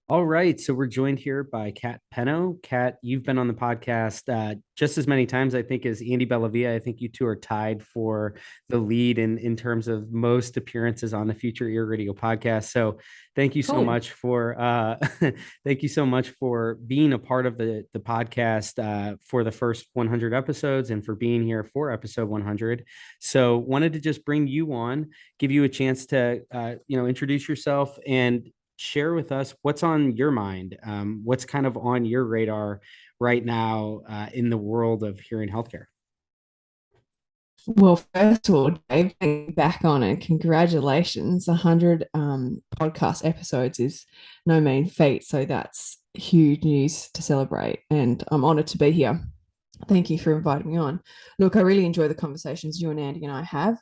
All right, so we're joined here by Kat Penno. Kat, you've been on the podcast just as many times, I think, as Andy Bellavia. I think you two are tied for the lead in terms of most appearances on the Future Ear Radio podcast. So, thank you so Cool. much for thank you so much for being a part of the podcast for the first 100 episodes and for being here for episode 100. So, wanted to just bring you on, give you a chance to introduce yourself and share with us what's on your mind. What's kind of on your radar right now in the world of hearing healthcare? Well, first of all, Dave, getting back on it. Congratulations. 100 podcast episodes is no mean feat. So that's huge news to celebrate. And I'm honored to be here. Thank you for inviting me on. Look, I really enjoy the conversations you and Andy and I have.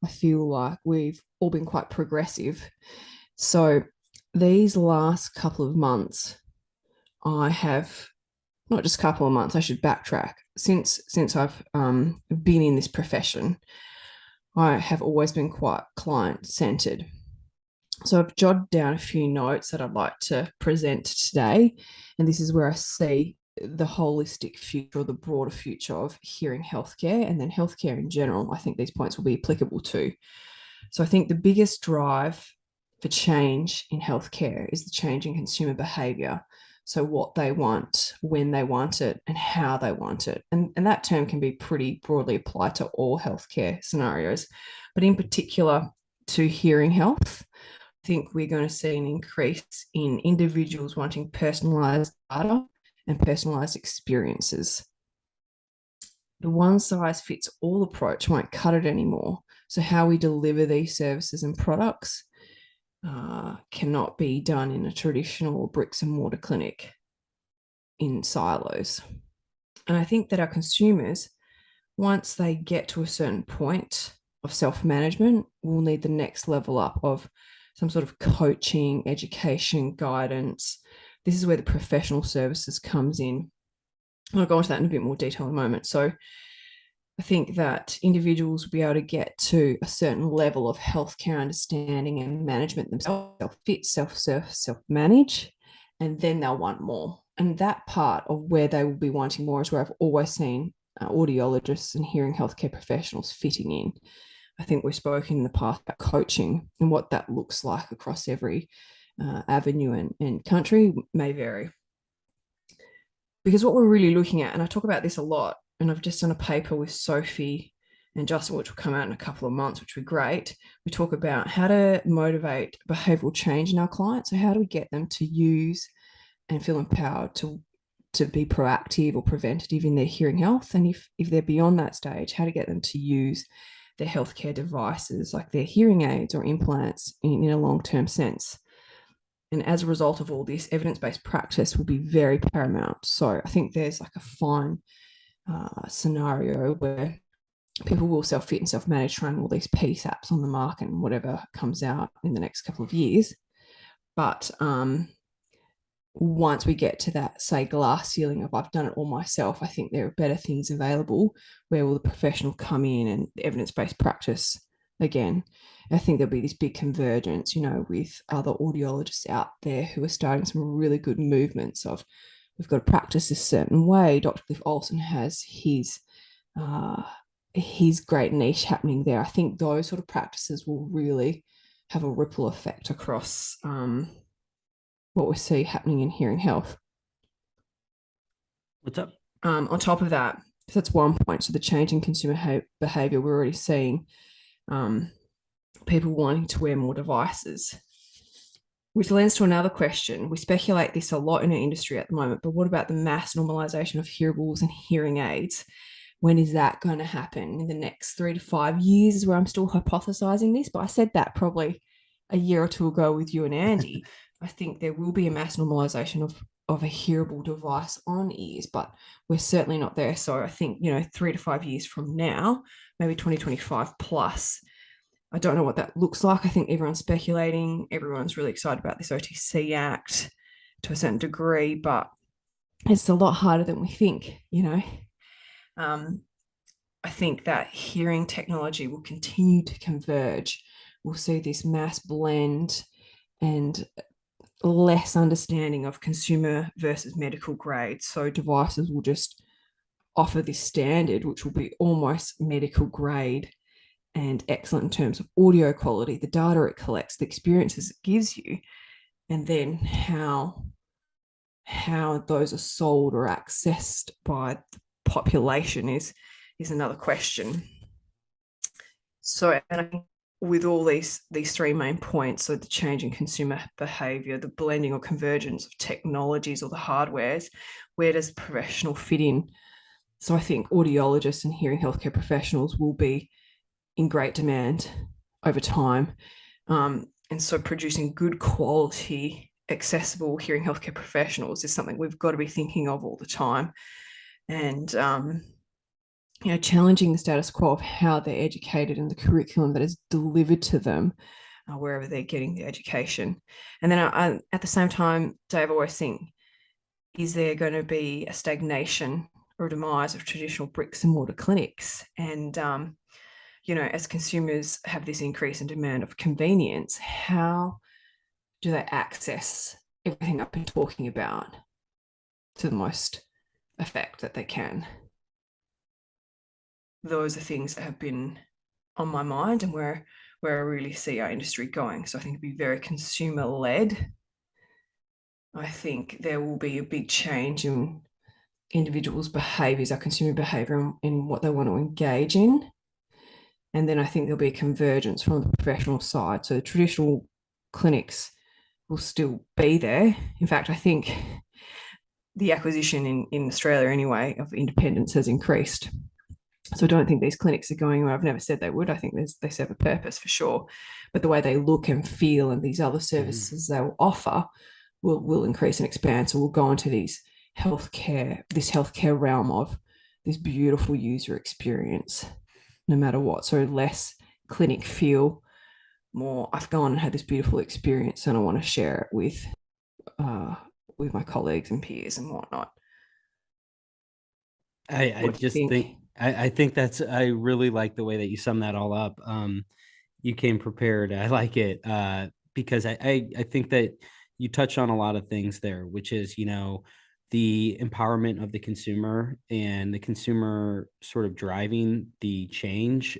I feel like we've all been quite progressive. So these last couple of months, I have not just a couple of months, I should backtrack. Since I've been in this profession, I have always been quite client centered. So I've jotted down a few notes that I'd like to present today, and this is where I see the holistic future or the broader future of hearing healthcare and then healthcare in general. I think these points will be applicable to. So I think the biggest drive for change in healthcare is the change in consumer behavior. So what they want, when they want it, and how they want it. And that term can be pretty broadly applied to all healthcare scenarios, but in particular to hearing health. I think we're going to see an increase in individuals wanting personalized data and personalized experiences. The one size fits all approach won't cut it anymore. So, how we deliver these services and products cannot be done in a traditional bricks and mortar clinic in silos. And I think that our consumers, once they get to a certain point of self management, will need the next level up of some sort of coaching, education, guidance. This is where the professional services comes in. I'll go into that in a bit more detail in a moment. So I think that individuals will be able to get to a certain level of healthcare understanding and management themselves, self-fit, self-serve, self-manage, and then they'll want more. And that part of where they will be wanting more is where I've always seen audiologists and hearing healthcare professionals fitting in. I think we've spoken in the past about coaching and what that looks like across every avenue and country may vary. Because what we're really looking at, and I talk about this a lot, and I've just done a paper with Sophie and Justin, which will come out in a couple of months, which will be great. We talk about how to motivate behavioral change in our clients. So how do we get them to use and feel empowered to be proactive or preventative in their hearing health? And if they're beyond that stage, how to get them to use their healthcare devices like their hearing aids or implants in a long-term sense. And as a result of all this, evidence-based practice will be very paramount. So I think there's like a fine scenario where people will self-fit and self-manage, trying all these peace apps on the market and whatever comes out in the next couple of years. But once we get to that, say, glass ceiling of I've done it all myself, I think there are better things available where will the professional come in and evidence-based practice again. I think there'll be this big convergence, with other audiologists out there who are starting some really good movements of we've got to practice a certain way. Dr. Cliff Olson has his great niche happening there. I think those sort of practices will really have a ripple effect across what we see happening in hearing health. What's up? On top of that, so that's one point. So the change in consumer behavior, we're already seeing people wanting to wear more devices, which lends to another question. We speculate this a lot in our industry at the moment, but what about the mass normalization of hearables and hearing aids? When is that going to happen? In the next 3 to 5 years is where I'm still hypothesizing this, but I said that probably a year or two ago with you and Andy. I think there will be a mass normalization of a hearable device on ears, but we're certainly not there. So I think, 3 to 5 years from now, maybe 2025 plus, I don't know what that looks like. I think everyone's speculating. Everyone's really excited about this OTC Act to a certain degree, but it's a lot harder than we think. I think that hearing technology will continue to converge. We'll see this mass blend and less understanding of consumer versus medical grade. So devices will just offer this standard, which will be almost medical grade and excellent in terms of audio quality, the data it collects, the experiences it gives you, and then how those are sold or accessed by the population is another question. So, and I think with all these three main points, so the change in consumer behavior, the blending or convergence of technologies or the hardwares, where does professional fit in? So I think audiologists and hearing healthcare professionals will be in great demand over time. And so producing good quality, accessible hearing healthcare professionals is something we've got to be thinking of all the time. And challenging the status quo of how they're educated and the curriculum that is delivered to them wherever they're getting the education. And then at the same time, Dave, I always think, is there going to be a stagnation or a demise of traditional bricks and mortar clinics? And, as consumers have this increase in demand of convenience, how do they access everything I've been talking about to the most effect that they can? Those are things that have been on my mind and where I really see our industry going. So I think it'd be very consumer led. I think there will be a big change in individuals' behaviors, our consumer behavior, in what they want to engage in. And then I think there'll be a convergence from the professional side. So the traditional clinics will still be there. In fact, I think the acquisition in Australia anyway of independence has increased. So I don't think these clinics are going away. I've never said they would. I think they serve a purpose for sure. But the way they look and feel and these other services they will offer will increase and expand. So we'll go into this healthcare realm of this beautiful user experience, no matter what. So less clinic feel, more I've gone and had this beautiful experience and I want to share it with my colleagues and peers and whatnot. I What do you just think? think I think that's I really like the way that you sum that all up. You came prepared. I like it because I think that you touch on a lot of things there, which is, the empowerment of the consumer and the consumer sort of driving the change.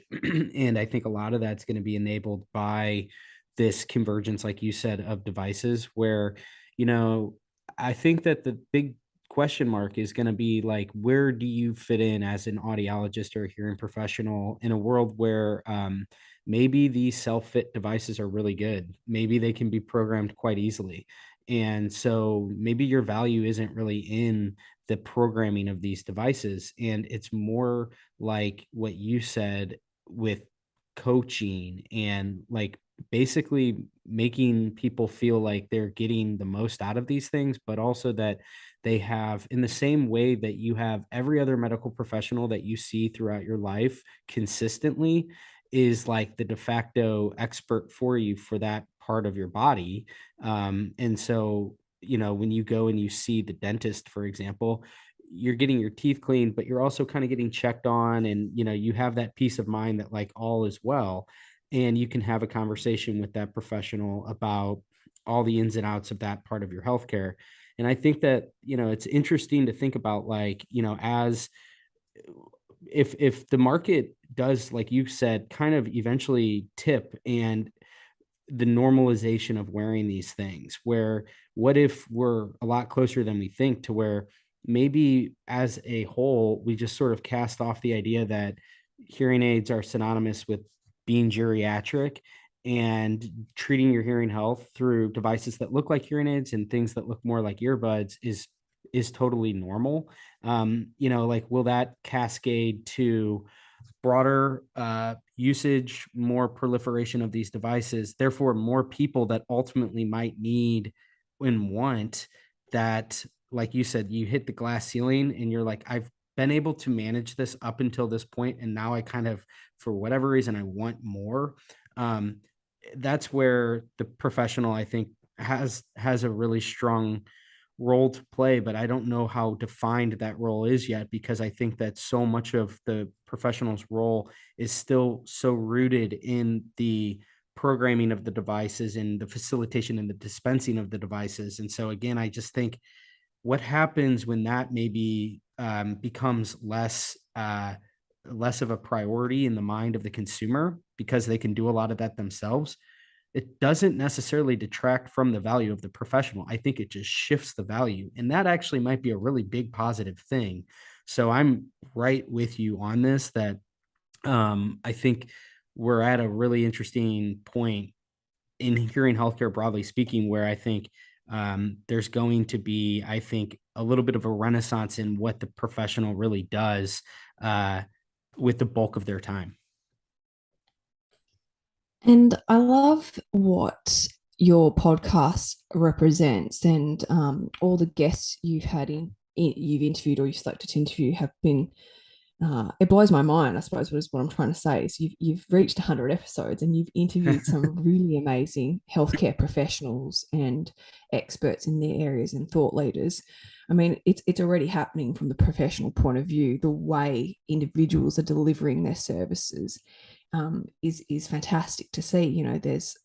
And I think a lot of that's going to be enabled by this convergence, like you said, of devices where, you know, I think that the big question mark is going to be like, where do you fit in as an audiologist or a hearing professional in a world where maybe these self-fit devices are really good. Maybe they can be programmed quite easily. And so maybe your value isn't really in the programming of these devices. And it's more like what you said with coaching and like basically making people feel like they're getting the most out of these things, but also that they have, in the same way that you have every other medical professional that you see throughout your life consistently is like the de facto expert for you for that part of your body. And so, when you go and you see the dentist, for example, you're getting your teeth cleaned, but you're also kind of getting checked on, and you have that peace of mind that like all is well, and you can have a conversation with that professional about all the ins and outs of that part of your healthcare. And I think that, it's interesting to think about, like, as if the market does, like you said, kind of eventually tip, and the normalization of wearing these things, where what if we're a lot closer than we think to where maybe as a whole we just sort of cast off the idea that hearing aids are synonymous with being geriatric, and treating your hearing health through devices that look like hearing aids and things that look more like earbuds is totally normal. Like, will that cascade to broader usage, more proliferation of these devices, therefore more people that ultimately might need and want that? Like you said, you hit the glass ceiling and you're like, I've been able to manage this up until this point, and now I kind of, for whatever reason, I want more. um, that's where the professional, I think, has a really strong role to play, but I don't know how defined that role is yet, because I think that so much of the professional's role is still so rooted in the programming of the devices and the facilitation and the dispensing of the devices. And so again, I just think what happens when that maybe becomes less of a priority in the mind of the consumer because they can do a lot of that themselves, it doesn't necessarily detract from the value of the professional. I think it just shifts the value. And that actually might be a really big positive thing. So I'm right with you on this that I think we're at a really interesting point in hearing healthcare broadly speaking, where I think there's going to be, I think, a little bit of a renaissance in what the professional really does uh, with the bulk of their time. And I love what your podcast represents, and all the guests you've had you've interviewed or you've selected to interview have been. It blows my mind, I suppose, is what I'm trying to say. Is you've reached 100 episodes and you've interviewed some really amazing healthcare professionals and experts in their areas and thought leaders. I mean, it's already happening from the professional point of view. The way individuals are delivering their services is fantastic to see. You know, there's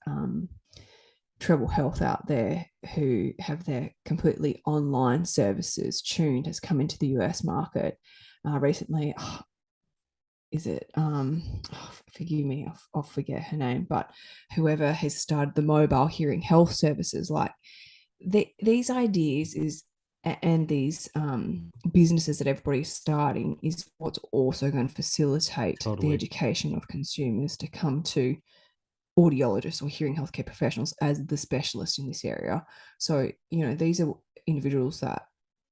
Treble Health out there who have their completely online services. Tuned has come into the US market recently. Oh, is it forgive me, I'll forget her name, but whoever has started the mobile hearing health services, like these ideas is and these businesses that everybody's starting is what's also going to facilitate the Totally. education of consumers to come to audiologists or hearing healthcare professionals as the specialist in this area. So, you know, these are individuals that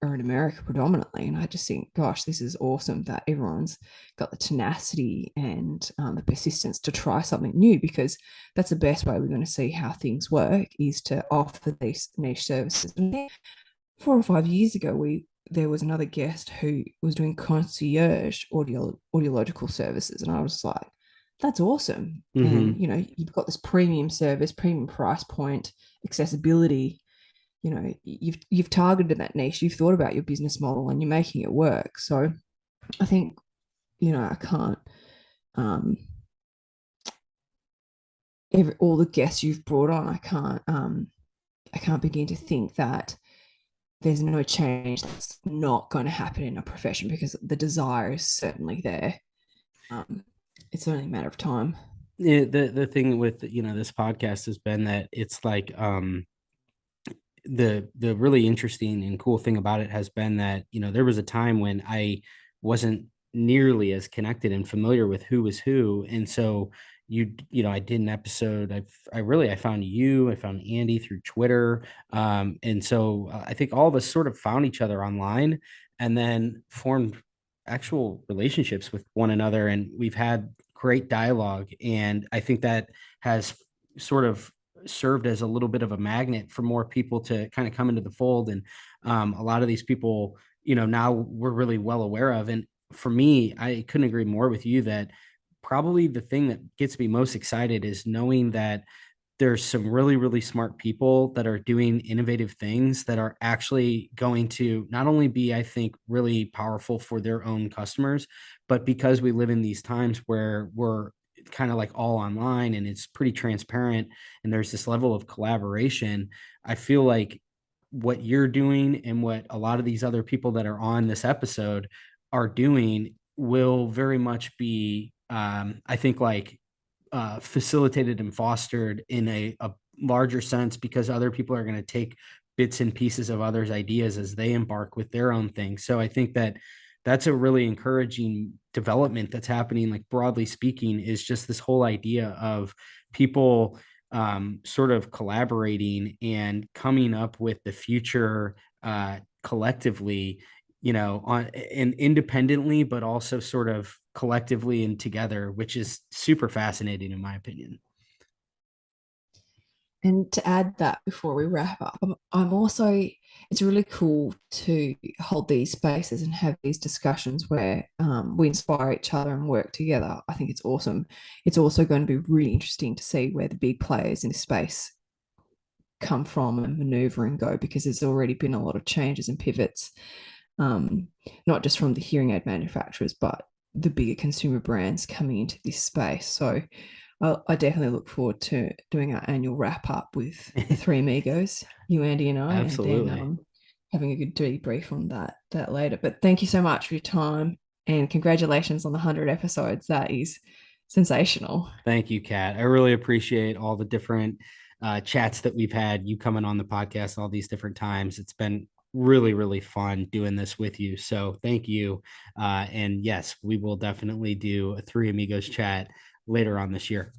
are in America predominantly. And I just think, gosh, this is awesome that everyone's got the tenacity and the persistence to try something new, because that's the best way we're going to see how things work, is to offer these niche services. And 4 or 5 years ago, there was another guest who was doing concierge audiological services, and I was like, that's awesome. And Mm-hmm. you know, you've got this premium service, premium price point, accessibility. You know, you've targeted that niche, you've thought about your business model, and you're making it work. So I think, you know, I can't all the guests you've brought on, I can't begin to think that there's no change that's not going to happen in a profession, because the desire is certainly there. Um, it's only a matter of time. Yeah, the thing with this podcast has been that it's like the really interesting and cool thing about it has been that there was a time when I wasn't nearly as connected and familiar with who was who, and so I did an episode. I found you, I found Andy through Twitter, and so I think all of us sort of found each other online and then formed actual relationships with one another, and we've had great dialogue, and I think that has sort of served as a little bit of a magnet for more people to kind of come into the fold. And a lot of these people, now we're really well aware of. And for me, I couldn't agree more with you that probably the thing that gets me most excited is knowing that there's some really, really smart people that are doing innovative things that are actually going to not only be, I think, really powerful for their own customers, but because we live in these times where we're kind of like all online and it's pretty transparent and there's this level of collaboration, I feel like what you're doing and what a lot of these other people that are on this episode are doing will very much be, I think, like facilitated and fostered in a larger sense because other people are going to take bits and pieces of others' ideas as they embark with their own thing. So I think that that's a really encouraging development that's happening, like broadly speaking, is just this whole idea of people sort of collaborating and coming up with the future collectively, on and independently, but also sort of collectively and together, which is super fascinating in my opinion. And to add that before we wrap up, I'm also, it's really cool to hold these spaces and have these discussions where we inspire each other and work together. I think it's awesome. It's also going to be really interesting to see where the big players in this space come from and maneuver and go, because there's already been a lot of changes and pivots, um, not just from the hearing aid manufacturers, but the bigger consumer brands coming into this space. So I definitely look forward to doing our annual wrap up with the three amigos, you, Andy, and I, and then Absolutely. having a good debrief on that later. But thank you so much for your time, and congratulations on the 100 episodes. That is sensational. Thank you, Kat. I really appreciate all the different chats that we've had, you coming on the podcast all these different times. It's been really, really fun doing this with you. So thank you. And yes, we will definitely do a Three Amigos chat later on this year.